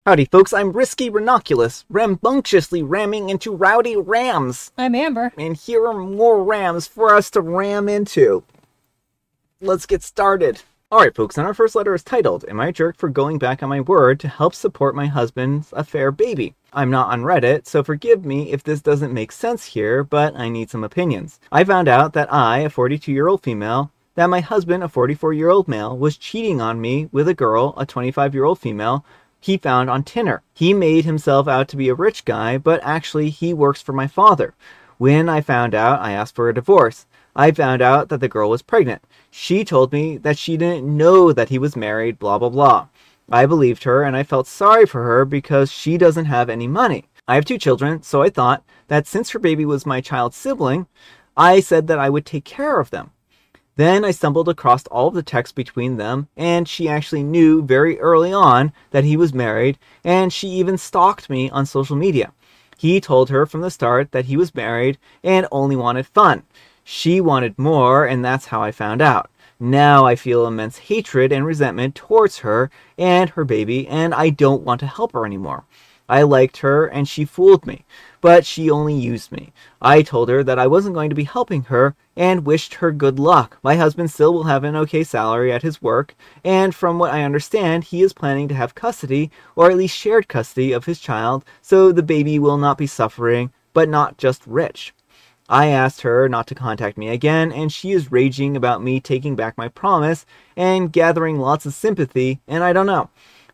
Howdy folks, I'm Risky Ranunculus, rambunctiously ramming into rowdy rams. I'm Amber. And here are more rams for us to ram into. Let's get started. Alright folks, and our first letter is titled, Am I a Jerk for Going Back on My Word to Help Support My Husband's Affair Baby? I'm not on Reddit, so forgive me if this doesn't make sense here, but I need some opinions. I found out that I, a 42-year-old female, that my husband, a 44-year-old male, was cheating on me with a girl, a 25-year-old female, he found on Tinder. He made himself out to be a rich guy, but actually he works for my father. When I found out, I asked for a divorce. I found out that the girl was pregnant. She told me that she didn't know that he was married, blah blah blah. I believed her and I felt sorry for her because she doesn't have any money. I have 2 children, so I thought that since her baby was my child's sibling, I said that I would take care of them. Then I stumbled across all of the texts between them, and she actually knew very early on that he was married, and she even stalked me on social media. He told her from the start that he was married and only wanted fun. She wanted more, and that's how I found out. Now I feel immense hatred and resentment towards her and her baby, and I don't want to help her anymore. I liked her and she fooled me, but she only used me. I told her that I wasn't going to be helping her and wished her good luck. My husband still will have an okay salary at his work, and from what I understand, he is planning to have custody, or at least shared custody of his child, so the baby will not be suffering, but not just rich. I asked her not to contact me again, and she is raging about me taking back my promise and gathering lots of sympathy, and I don't know.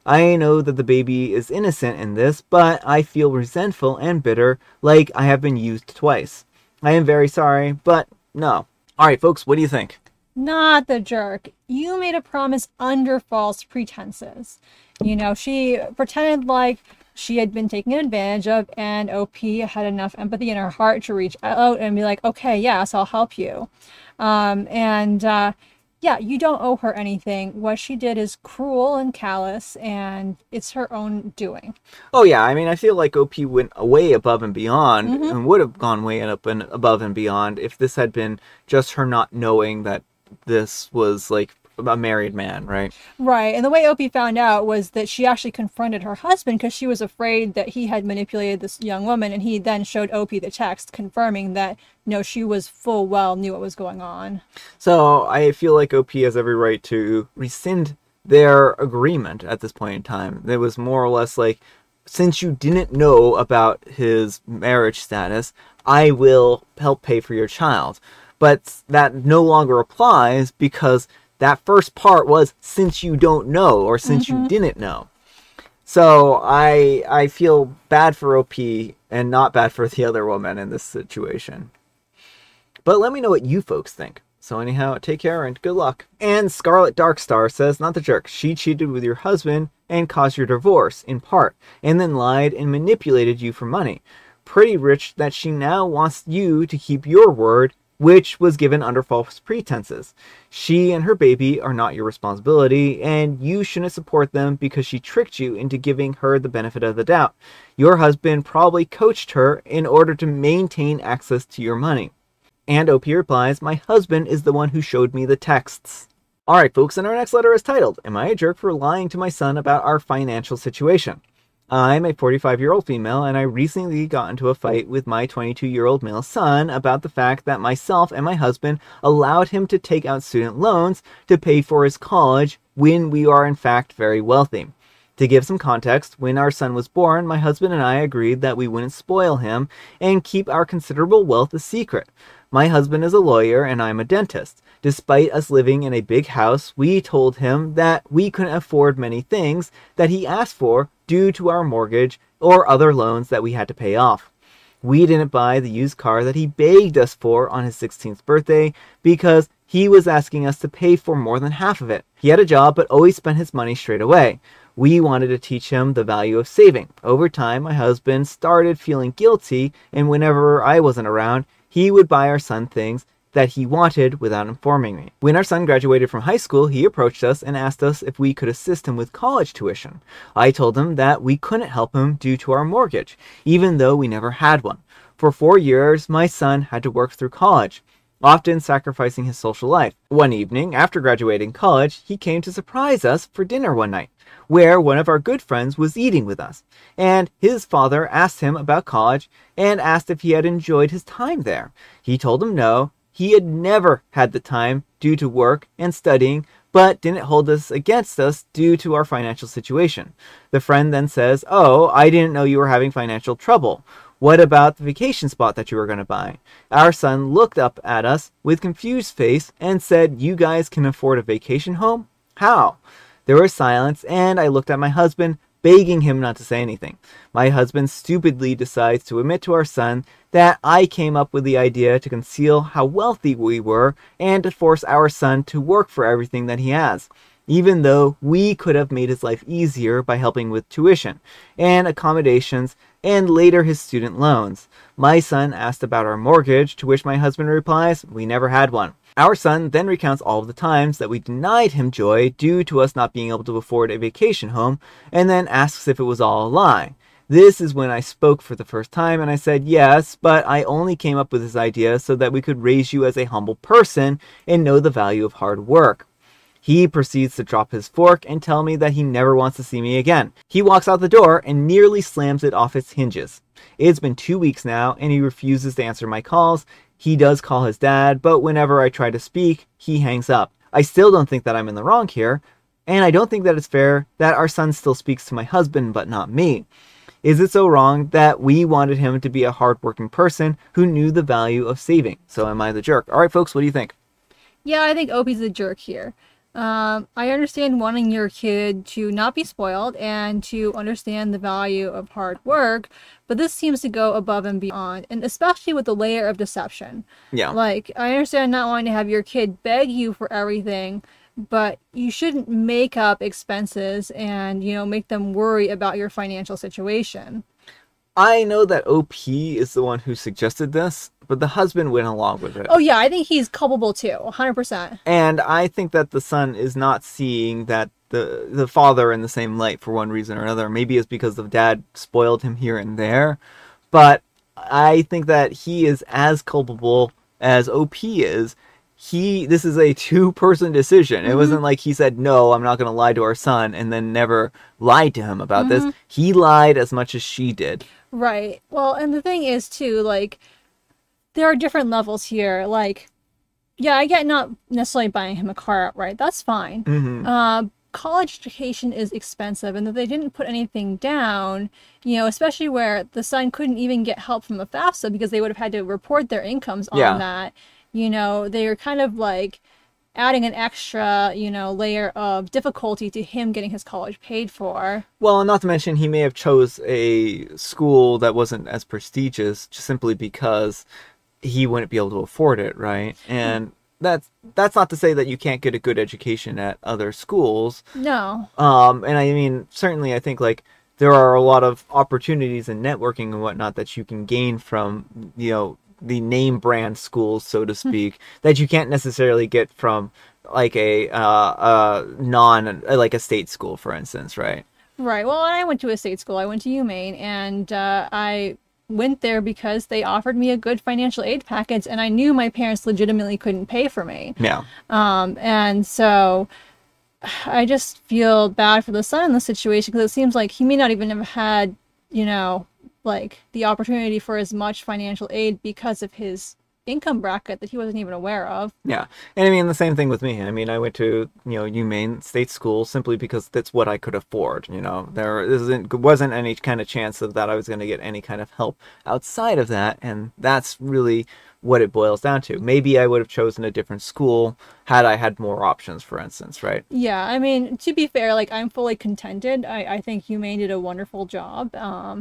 I know that the baby is innocent in this, but I feel resentful and bitter, like I have been used twice. I am very sorry, but no. Alright folks, what do you think? Not the jerk. You made a promise under false pretenses. You know, she pretended like she had been taken advantage of, and OP had enough empathy in her heart to reach out and be like, okay, yes, I'll help you. Yeah, you don't owe her anything. What she did is cruel and callous, and it's her own doing. Oh yeah, I mean, I feel like OP went way above and beyond, and would have gone way up and above and beyond if this had been just her not knowing that this was like a married man, right? Right, and the way OP found out was that she actually confronted her husband because she was afraid that he had manipulated this young woman, and he then showed OP the text confirming that, no, she was full well knew what was going on. So I feel like OP has every right to rescind their agreement at this point in time. It was more or less like, since you didn't know about his marriage status, I will help pay for your child. But that no longer applies because that first part was since you don't know, or since you didn't know. So I feel bad for OP and not bad for the other woman in this situation. But let me know what you folks think. So anyhow, take care and good luck. And Scarlet Darkstar says, not the jerk. She cheated with your husband and caused your divorce, in part, and then lied and manipulated you for money. Pretty rich that she now wants you to keep your word, which was given under false pretenses. She and her baby are not your responsibility, and you shouldn't support them because she tricked you into giving her the benefit of the doubt. Your husband probably coached her in order to maintain access to your money. And OP replies, my husband is the one who showed me the texts. Alright folks, and our next letter is titled, Am I a Jerk for Lying to My Son About Our Financial Situation? I'm a 45-year-old female, and I recently got into a fight with my 22-year-old male son about the fact that myself and my husband allowed him to take out student loans to pay for his college when we are in fact very wealthy. To give some context, when our son was born, my husband and I agreed that we wouldn't spoil him and keep our considerable wealth a secret. My husband is a lawyer and I'm a dentist. Despite us living in a big house, we told him that we couldn't afford many things that he asked for due to our mortgage or other loans that we had to pay off. We didn't buy the used car that he begged us for on his 16th birthday because he was asking us to pay for more than half of it. He had a job but always spent his money straight away. We wanted to teach him the value of saving. Over time, my husband started feeling guilty, and whenever I wasn't around, he would buy our son things that he wanted without informing me. When our son graduated from high school, he approached us and asked us if we could assist him with college tuition. I told him that we couldn't help him due to our mortgage, even though we never had one. For 4 years, my son had to work through college, often sacrificing his social life. One evening, after graduating college, he came to surprise us for dinner one night. where one of our good friends was eating with us, and his father asked him about college and asked if he had enjoyed his time there. He told him no, he had never had the time due to work and studying, but didn't hold this against us due to our financial situation. The friend then says, "Oh, I didn't know you were having financial trouble. What about the vacation spot that you were going to buy?" Our son looked up at us with confused face and said, "You guys can afford a vacation home? How?" There was silence, and I looked at my husband, begging him not to say anything. My husband stupidly decides to admit to our son that I came up with the idea to conceal how wealthy we were and to force our son to work for everything that he has, even though we could have made his life easier by helping with tuition and accommodations and later his student loans. My son asked about our mortgage, to which my husband replies, "We never had one." Our son then recounts all of the times that we denied him joy due to us not being able to afford a vacation home, and then asks if it was all a lie. This is when I spoke for the first time, and I said, "Yes, but I only came up with this idea so that we could raise you as a humble person and know the value of hard work." He proceeds to drop his fork and tell me that he never wants to see me again. He walks out the door and nearly slams it off its hinges. It's been 2 weeks now, and he refuses to answer my calls. He does call his dad, but whenever I try to speak, he hangs up. I still don't think that I'm in the wrong here, and I don't think that it's fair that our son still speaks to my husband but not me. Is it so wrong that we wanted him to be a hardworking person who knew the value of saving? So am I the jerk? All right, folks, what do you think? Yeah, I think Opie's a jerk here. I understand wanting your kid to not be spoiled and to understand the value of hard work, but this seems to go above and beyond, and especially with the layer of deception. Yeah. Like, I understand not wanting to have your kid beg you for everything, but you shouldn't make up expenses and, make them worry about your financial situation. I know that OP is the one who suggested this, but the husband went along with it. Oh yeah, I think he's culpable too, 100%. And I think that the son is not seeing that the father in the same light for one reason or another. Maybe it's because the dad spoiled him here and there, but I think that he is as culpable as OP is. This is a two-person decision. It wasn't like he said, "No, I'm not going to lie to our son," and then never lied to him about this. He lied as much as she did. Right. Well, and the thing is too, like, there are different levels here. Like, yeah, I get not necessarily buying him a car outright. That's fine. College education is expensive, and that they didn't put anything down, especially where the son couldn't even get help from a FAFSA because they would have had to report their incomes on that. They were kind of like adding an extra, layer of difficulty to him getting his college paid for. Well, and not to mention he may have chose a school that wasn't as prestigious just simply because he wouldn't be able to afford it, right? And that's not to say that you can't get a good education at other schools. No. And I mean, certainly I think like there are a lot of opportunities in networking and whatnot that you can gain from, the name brand schools, so to speak, that you can't necessarily get from like a state school, for instance, right? Right. Well, I went to a state school. I went to UMaine, and I went there because they offered me a good financial aid package, and I knew my parents legitimately couldn't pay for me. Yeah. And so I just feel bad for the son in this situation because it seems like he may not even have had, like the opportunity for as much financial aid because of his income bracket that he wasn't even aware of. Yeah. And I mean, the same thing with me. I mean, I went to, UMaine State School simply because that's what I could afford. There wasn't any kind of chance of that I was going to get any kind of help outside of that. And that's really what it boils down to. Maybe I would have chosen a different school had I had more options, for instance, right? Yeah, I mean, to be fair, like, I'm fully contented. I think UMaine did a wonderful job.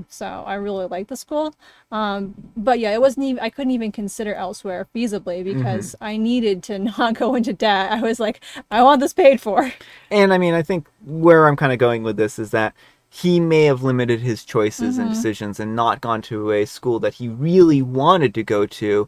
So I really like the school. But yeah, it wasn't even, I couldn't even consider elsewhere feasibly because I needed to not go into debt. I was like, I want this paid for. And I mean, I think where I'm kind of going with this is that he may have limited his choices and decisions and not gone to a school that he really wanted to go to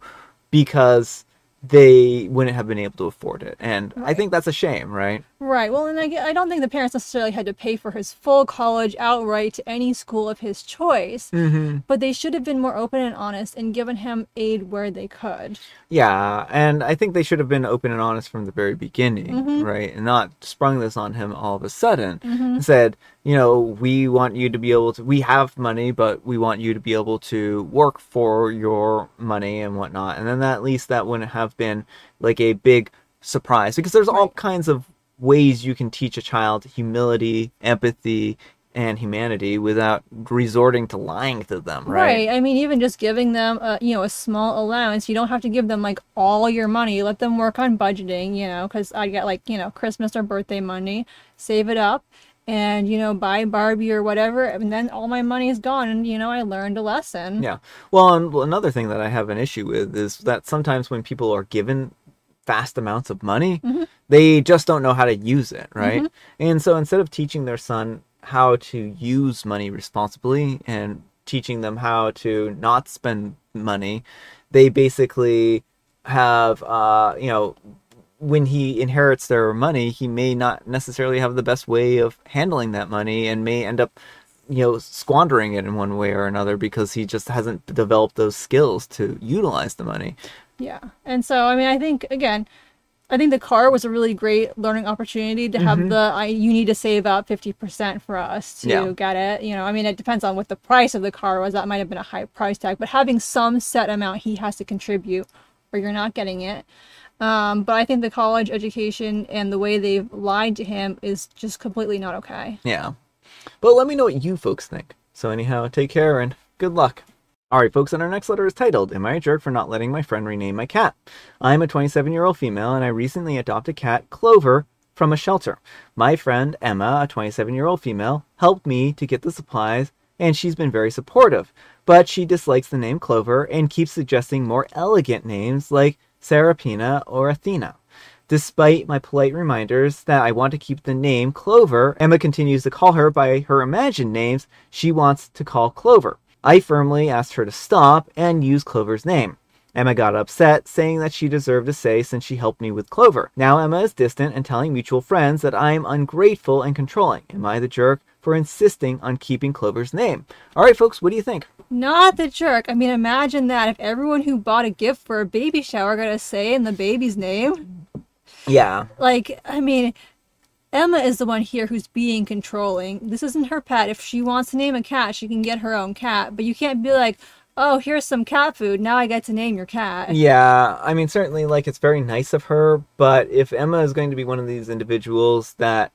because they wouldn't have been able to afford it. And I Right. think that's a shame, right? Right. Well, and I don't think the parents necessarily had to pay for his full college outright to any school of his choice, Mm-hmm. but they should have been more open and honest and given him aid where they could. Yeah, and I think they should have been open and honest from the very beginning, Mm-hmm. right? And not sprung this on him all of a sudden. Mm-hmm. Said, we want you to be able to, we have money, but we want you to be able to work for your money and whatnot. And then at least that wouldn't have been like a big surprise, because there's all Right. kinds of ways you can teach a child humility, empathy, and humanity without resorting to lying to them, right? Right. I mean, even just giving them a small allowance. You don't have to give them like all your money. Let them work on budgeting, because I get like, Christmas or birthday money, save it up and, buy Barbie or whatever. And then all my money is gone. And, I learned a lesson. Yeah. Well, and another thing that I have an issue with is that sometimes when people are given vast amounts of money, Mm-hmm. they just don't know how to use it, right? Mm-hmm. And so instead of teaching their son how to use money responsibly and teaching them how to not spend money, they basically have, when he inherits their money, he may not necessarily have the best way of handling that money and may end up, squandering it in one way or another because he just hasn't developed those skills to utilize the money. Yeah. And so, I mean, I think the car was a really great learning opportunity to have you need to save up 50% for us to Yeah. get it. I mean, it depends on what the price of the car was. That might have been a high price tag, but having some set amount he has to contribute or you're not getting it. But I think the college education and the way they've lied to him is just completely not okay. Yeah. But let me know what you folks think. So anyhow, take care and good luck. Alright folks, and our next letter is titled, Am I a Jerk for Not Letting My Friend Rename My Cat? I'm a 27-year-old female and I recently adopted cat Clover from a shelter. My friend Emma, a 27-year-old female, helped me to get the supplies and she's been very supportive. But she dislikes the name Clover and keeps suggesting more elegant names like Serapina or Athena. Despite my polite reminders that I want to keep the name Clover, Emma continues to call her by her imagined names she wants to call Clover. I firmly asked her to stop and use Clover's name. Emma got upset, saying that she deserved a say since she helped me with Clover. Now Emma is distant and telling mutual friends that I am ungrateful and controlling. Am I the jerk for insisting on keeping Clover's name? Alright folks, what do you think? Not the jerk. I mean, imagine that if everyone who bought a gift for a baby shower got a say in the baby's name. Yeah. Like, I mean, Emma is the one here who's being controlling. This isn't her pet. If she wants to name a cat, she can get her own cat. But you can't be like, oh, here's some cat food. Now I get to name your cat. Yeah, I mean, certainly, like, it's very nice of her, but if Emma is going to be one of these individuals that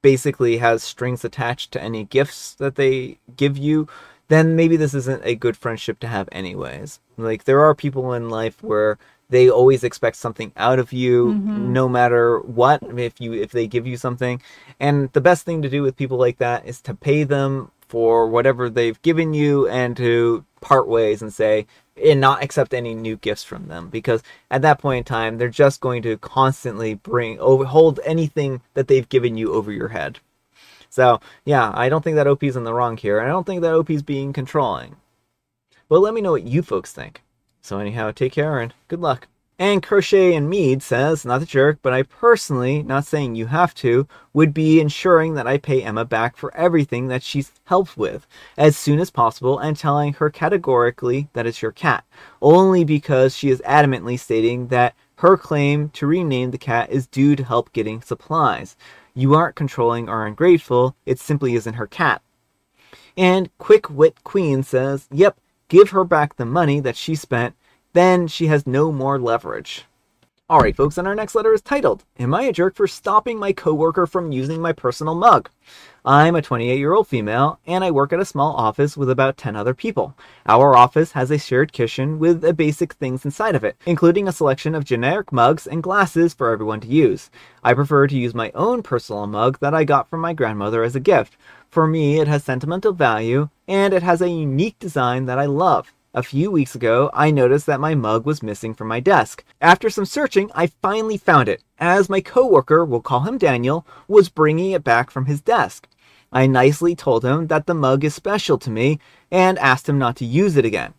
basically has strings attached to any gifts that they give you, then maybe this isn't a good friendship to have anyways. Like, there are people in life where they always expect something out of you, no matter what, if they give you something. And the best thing to do with people like that is to pay them for whatever they've given you and to part ways and say, and not accept any new gifts from them, because at that point in time they're just going to constantly hold anything that they've given you over your head. So yeah, I don't think that OP's in the wrong here, and I don't think that OP's being controlling. But let me know what you folks think. So anyhow, take care and good luck. And Crochet and Mead says, not a jerk, but I personally, not saying you have to, would be ensuring that I pay Emma back for everything that she's helped with as soon as possible and telling her categorically that it's your cat, only because she is adamantly stating that her claim to rename the cat is due to help getting supplies. You aren't controlling or ungrateful, it simply isn't her cat. And Quick Wit Queen says, yep, give her back the money that she spent, then she has no more leverage. Alright folks, and our next letter is titled, Am I a jerk for stopping my coworker from using my personal mug? I'm a 28-year-old female, and I work at a small office with about 10 other people. Our office has a shared kitchen with the basic things inside of it, including a selection of generic mugs and glasses for everyone to use. I prefer to use my own personal mug that I got from my grandmother as a gift. For me, it has sentimental value, and it has a unique design that I love. A few weeks ago, I noticed that my mug was missing from my desk. After some searching, I finally found it, as my coworker, we'll call him Daniel, was bringing it back from his desk. I nicely told him that the mug is special to me, and asked him not to use it again.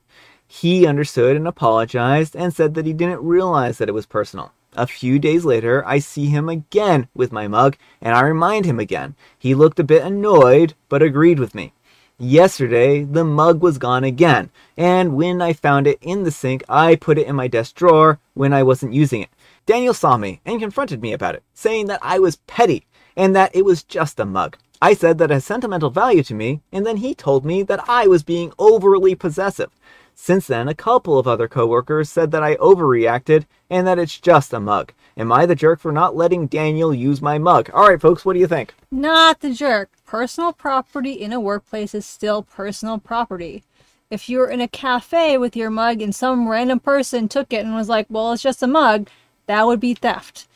He understood and apologized and said that he didn't realize that it was personal. A few days later, I see him again with my mug, and I remind him again. He looked a bit annoyed, but agreed with me. Yesterday, the mug was gone again, and when I found it in the sink, I put it in my desk drawer when I wasn't using it. Daniel saw me and confronted me about it, saying that I was petty and that it was just a mug. I said that it has sentimental value to me, and then he told me that I was being overly possessive. Since then, a couple of other coworkers said that I overreacted and that it's just a mug. Am I the jerk for not letting Daniel use my mug? All right, folks, what do you think? Not the jerk. Personal property in a workplace is still personal property. If you're in a cafe with your mug and some random person took it and was like, well, it's just a mug, that would be theft.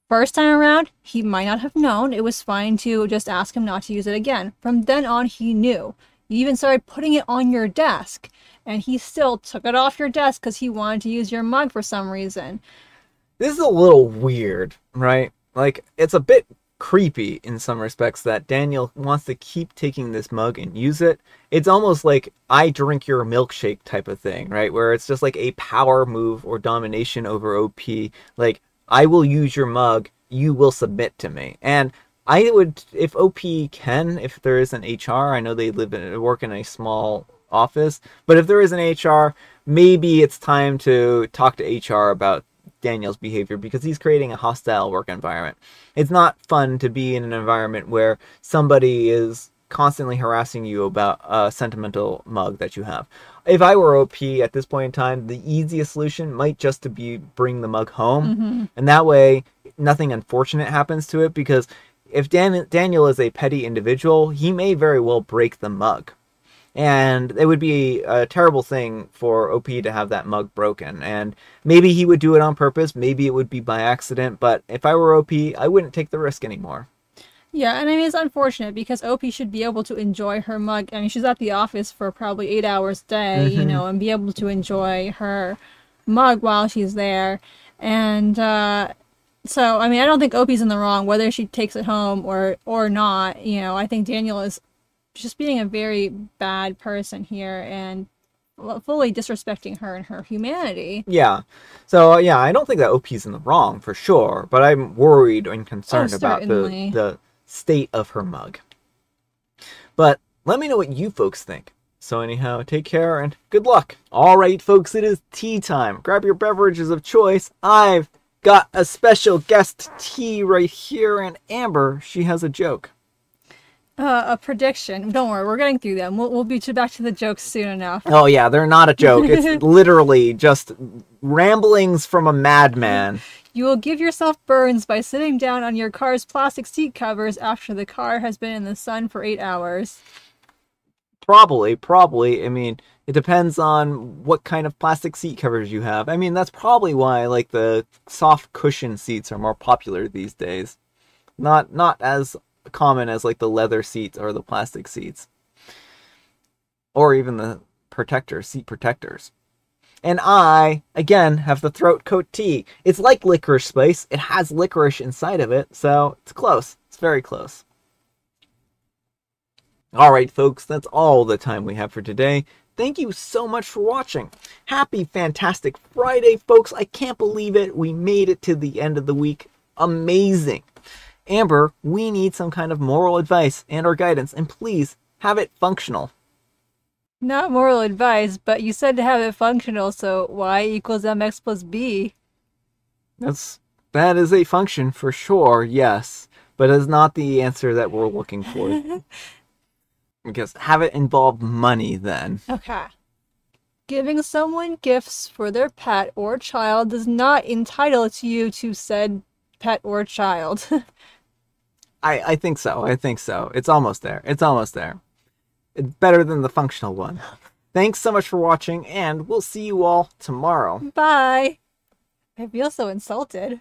First time around, he might not have known. It was fine to just ask him not to use it again. From then on, he knew. You even started putting it on your desk, and he still took it off your desk because he wanted to use your mug for some reason. This is a little weird, right? Like, it's a bit creepy in some respects that Daniel wants to keep taking this mug and use it. It's almost like I drink your milkshake type of thing, right? Where it's just like a power move or domination over OP. Like, I will use your mug, you will submit to me. And I would, if OP can, if there is an HR, I know they work in a small office, but if there is an HR, maybe it's time to talk to HR about Daniel's behavior because he's creating a hostile work environment. It's not fun to be in an environment where somebody is constantly harassing you about a sentimental mug that you have. If I were OP at this point in time, the easiest solution might just to be bring the mug home, and that way nothing unfortunate happens to it, because if Daniel is a petty individual, he may very well break the mug. And it would be a terrible thing for OP to have that mug broken. And maybe he would do it on purpose, maybe it would be by accident, but if I were OP, I wouldn't take the risk anymore. Yeah, and I mean, it's unfortunate because OP should be able to enjoy her mug. I mean, she's at the office for probably 8 hours a day, you know, and be able to enjoy her mug while she's there. And so, I mean, I don't think OP's in the wrong, whether she takes it home or not. You know, I think Daniel is just being a very bad person here and fully disrespecting her and her humanity. Yeah. So, yeah, I don't think that OP's in the wrong, for sure, but I'm worried and concerned about the state of her mug. But let me know what you folks think. So anyhow, take care and good luck. All right, folks, it is tea time. Grab your beverages of choice. I've got a special guest tea right here, and Amber, she has a joke. A prediction. Don't worry, we're getting through them. We'll be back to the jokes soon enough. Oh yeah, they're not a joke. It's literally just ramblings from a madman. You will give yourself burns by sitting down on your car's plastic seat covers after the car has been in the sun for 8 hours. Probably. I mean, it depends on what kind of plastic seat covers you have. I mean, that's probably why, like, the soft cushion seats are more popular these days. Not as common as, like, the leather seats or the plastic seats. Or even the seat protectors. And I, again, have the throat coat tea. It's like licorice spice. It has licorice inside of it, so it's close. It's very close. Alright, folks, that's all the time we have for today. Thank you so much for watching. Happy Fantastic Friday, folks. I can't believe it. We made it to the end of the week. Amazing. Amber, we need some kind of moral advice and or guidance, and please have it functional. Not moral advice, but you said to have it functional, so y equals mx plus b. That is a function for sure, yes, but it's not the answer that we're looking for. Because have it involve money then. Okay. Giving someone gifts for their pet or child does not entitle you to said pet or child. I think so. It's almost there. It's better than the functional one. Thanks so much for watching, and we'll see you all tomorrow. Bye. I feel so insulted.